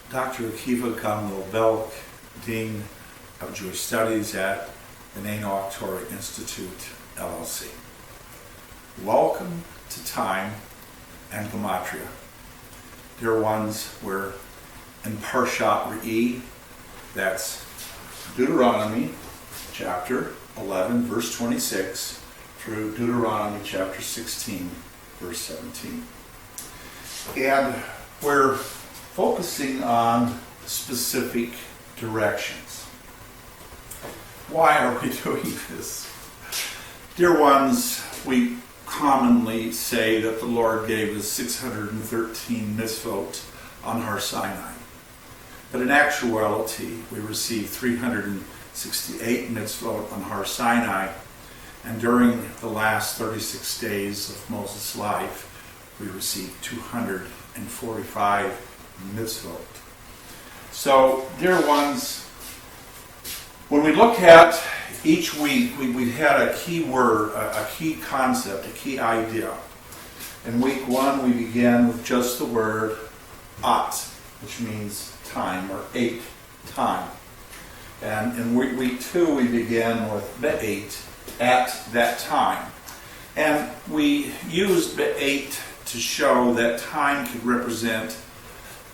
Dr. Akiva Gamliel Belk, Dean of Jewish Studies at the Noach Torah Institute, LLC. Welcome to Time and Gematria. Dear ones, we're in Parshat Re'ey. That's Deuteronomy chapter 11, verse 26, through Deuteronomy chapter 16, verse 17. And we're focusing on specific directions. Why are we doing this? Dear ones, we commonly say that the Lord gave us 613 mitzvot on Har Sinai. But in actuality, we received 368 mitzvot on Har Sinai, and during the last 36 days of Moses' life, we received 245 mitzvot. So, dear ones, when we look at each week, we had a key word, a key concept, a key idea. In week 1, we began with just the word at, which means time, or 8, time. And in week 2, we began with be'et, at that time. And we used be'et to show that time could represent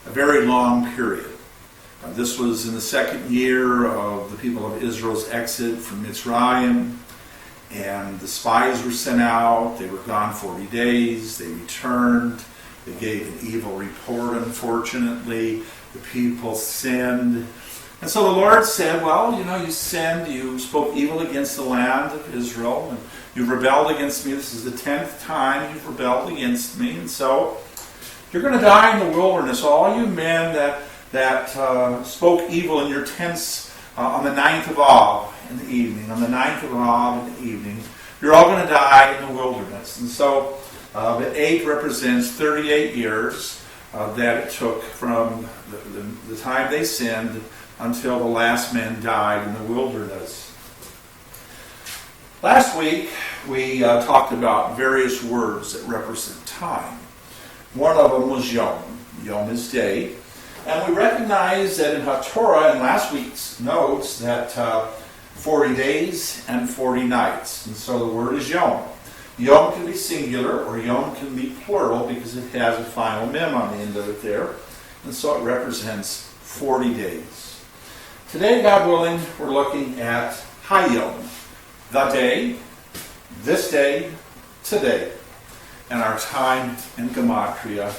a very long period. This was in the second year of the people of Israel's exit from Mitzrayim, and the spies were sent out. They were gone 40 days. They returned. They gave an evil report, unfortunately. The people sinned. And so the Lord said, well, you sinned. You spoke evil against the land of Israel, and you rebelled against me. This is the 10th time you've rebelled against me. And so you're going to die in the wilderness. All you men that spoke evil in your tents on the 9th of Av in the evening, you're all going to die in the wilderness. And so the 8 represents 38 years that it took from the time they sinned until the last man died in the wilderness. Last week, we talked about various words that represent time. One of them was Yom. Yom is day. And we recognize that in Torah, in last week's notes, that 40 days and 40 nights. And so the word is Yom. Yom can be singular or Yom can be plural because it has a final mem on the end of it there. And so it represents 40 days. Today, God willing, we're looking at Ha Yohm, the day, this day, today, and our time and Gematria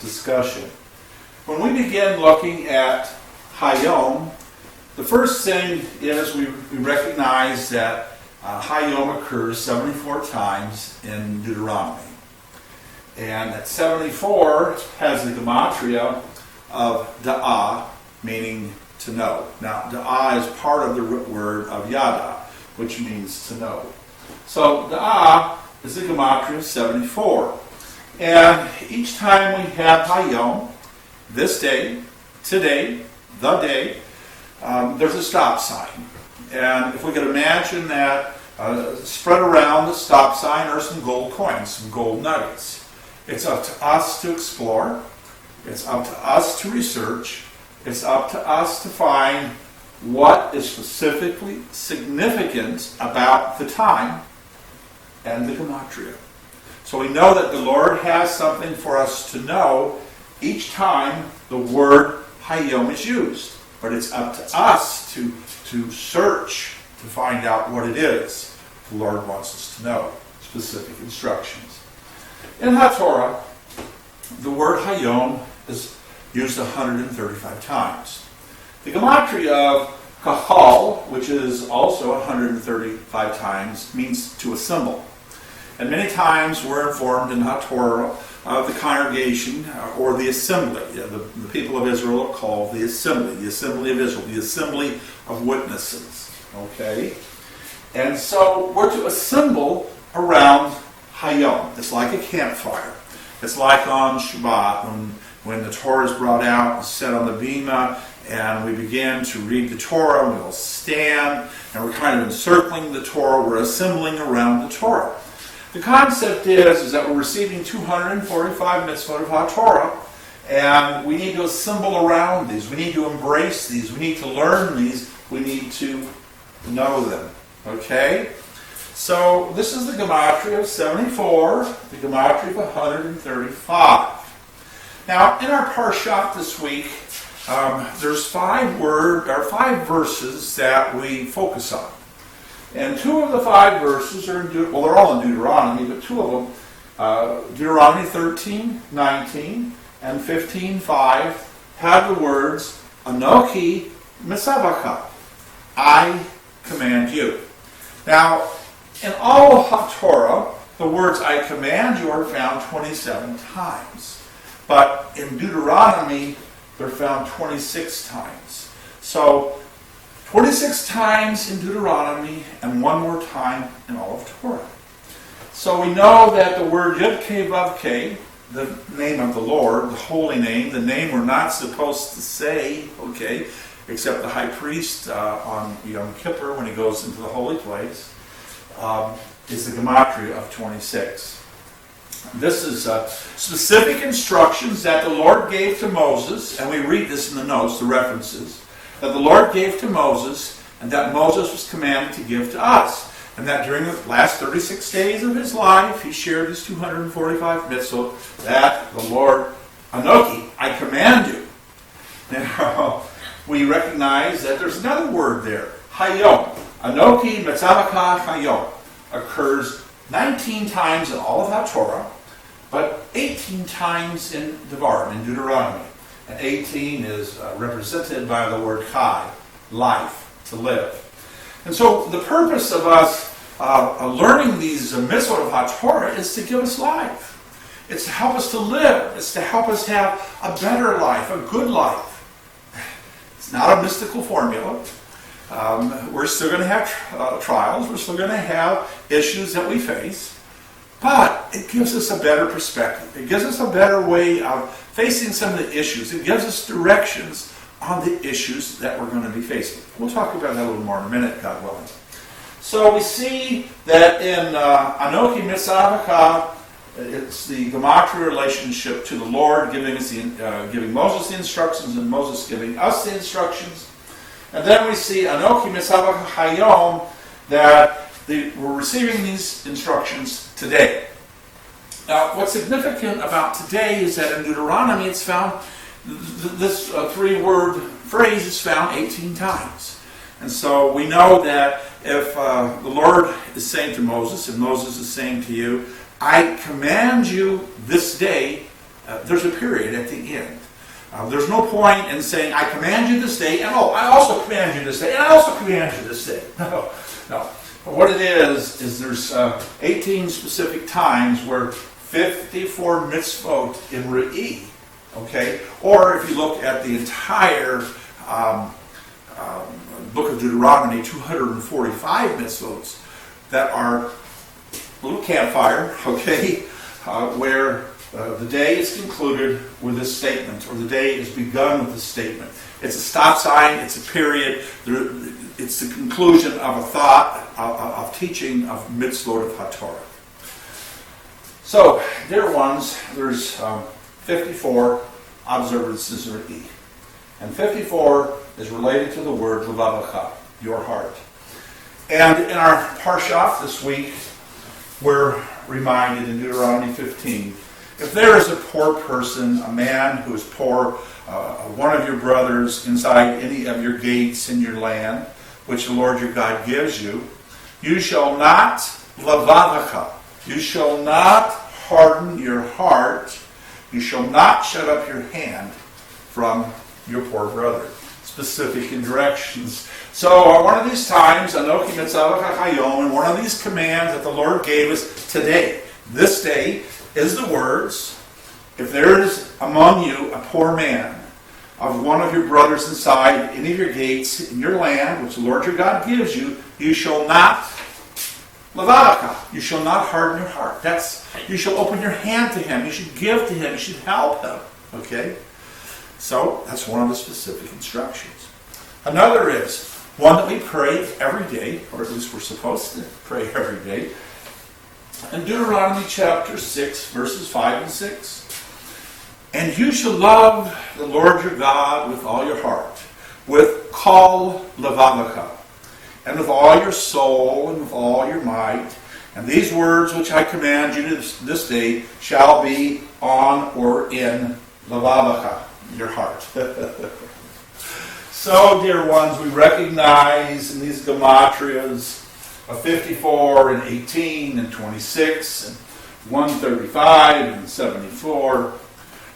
discussion. When we begin looking at Ha Yohm, the first thing is we recognize that Ha Yohm occurs 74 times in Deuteronomy. And that 74 has the Gematria of Daha, meaning to know. Now, Daha is part of the root word of Yada, which means to know. So, Daha is the Gematria of 74. And each time we have Ha Yohm, this day, today, the day, there's a stop sign. And if we could imagine that spread around the stop sign are some gold coins, some gold nuggets. It's up to us to explore. It's up to us to research. It's up to us to find what is specifically significant about the time and the Gematria. So we know that the Lord has something for us to know each time the word Ha Yohm is used. But it's up to us to search to find out what it is the Lord wants us to know, specific instructions. In Torah, the word Ha Yohm is used 135 times. The Gematria of Kahal, which is also 135 times, means to assemble. And many times we're informed in Torah of the congregation or the assembly. The people of Israel are called the assembly of Israel, the assembly of witnesses. Okay? And so we're to assemble around Ha Yohm. It's like a campfire. It's like on Shabbat when the Torah is brought out and set on the bima, and we begin to read the Torah, and we'll stand, and we're kind of encircling the Torah, we're assembling around the Torah. The concept is that we're receiving 245 mitzvot of HaTorah, And we need to assemble around these. We need to embrace these. We need to learn these. We need to know them. Okay? So this is the Gematria of 74, the Gematria of 135. Now, in our Parshat this week, there's 5 verses that we focus on. And 2 of the 5 verses are they're all in Deuteronomy, but 2 of them, Deuteronomy 13:19 and 15:5, have the words, Anochi mitzavaka, I command you. Now, in all of Torah, the words I command you are found 27 times. But in Deuteronomy, they're found 26 times. So, 26 times in Deuteronomy and 1 more time in all of Torah. So we know that the word Yud-Keh-Vav-Keh, the name of the Lord, the holy name, the name we're not supposed to say, okay, except the high priest on Yom Kippur when he goes into the holy place, is the Gematria of 26. This is specific instructions that the Lord gave to Moses, and we read this in the notes, the references, that the Lord gave to Moses, and that Moses was commanded to give to us. And that during the last 36 days of his life, he shared his 245 mitzvot, that the Lord, Anochi, I command you. Now, we recognize that there's another word there, Ha Yohm. Anochi mitzavaka Ha Yohm occurs 19 times in all of Torah, but 18 times in Devarim, in Deuteronomy. And 18 is represented by the word chai, life, to live. And so the purpose of us learning these mitzvot of Torah is to give us life. It's to help us to live. It's to help us have a better life, a good life. It's not a mystical formula. We're still going to have trials. We're still going to have issues that we face. But it gives us a better perspective. It gives us a better way of facing some of the issues. It gives us directions on the issues that we're going to be facing. We'll talk about that a little more in a minute, God willing. So we see that in Anochi Mitzavaka, it's the Gematria relationship to the Lord, giving Moses the instructions and Moses giving us the instructions. And then we see Anochi Mitzavaka Ha Yohm, that we're receiving these instructions today. Now, what's significant about today is that in Deuteronomy it's found, this 3-word phrase is found 18 times. And so we know that if the Lord is saying to Moses, and Moses is saying to you, I command you this day, there's a period at the end. There's no point in saying, I command you this day, and I also command you this day, and I also command you this day. No. But what it is there's 18 specific times where 54 mitzvot in Re'ey, okay? Or if you look at the entire book of Deuteronomy, 245 mitzvot that are a little campfire, okay, where the day is concluded with this statement, or the day is begun with this statement. It's a stop sign, it's a period, it's the conclusion of a thought, of teaching of mitzvot of HaTorah. So, dear ones, there's 54 observances of Re'ey. And 54 is related to the word levavacha, your heart. And in our Parshat this week, we're reminded in Deuteronomy 15, if there is a poor person, a man who is poor, one of your brothers inside any of your gates in your land, which the Lord your God gives you, you shall not levavacha, you shall not harden your heart, you shall not shut up your hand from your poor brother. Specific directions. So one of these times, Anochi Mitzavach Ha Yohm, and one of these commands that the Lord gave us today, this day, is the words, if there is among you a poor man of one of your brothers inside any of your gates in your land, which the Lord your God gives you, you shall not levavaka, you shall not harden your heart. You shall open your hand to him, you should give to him, you should help him. Okay? So, that's one of the specific instructions. Another is one that we pray every day, or at least we're supposed to pray every day. In Deuteronomy chapter 6, verses 5 and 6. And you shall love the Lord your God with all your heart, with kol levavaka, and with all your soul, and with all your might. And these words which I command you this day shall be on or in levavaka, your heart. So, dear ones, we recognize in these Gematrias of 54 and 18 and 26 and 135 and 74,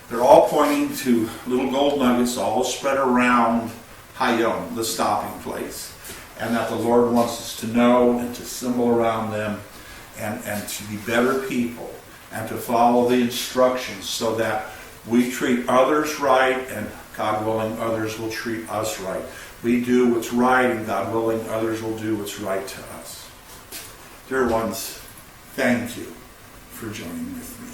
they're all pointing to little gold nuggets all spread around Ha Yohm, the stopping place, and that the Lord wants us to know and to symbol around them and to be better people and to follow the instructions so that we treat others right, and God willing, others will treat us right. We do what's right, and God willing, others will do what's right to us. Dear ones, thank you for joining with me.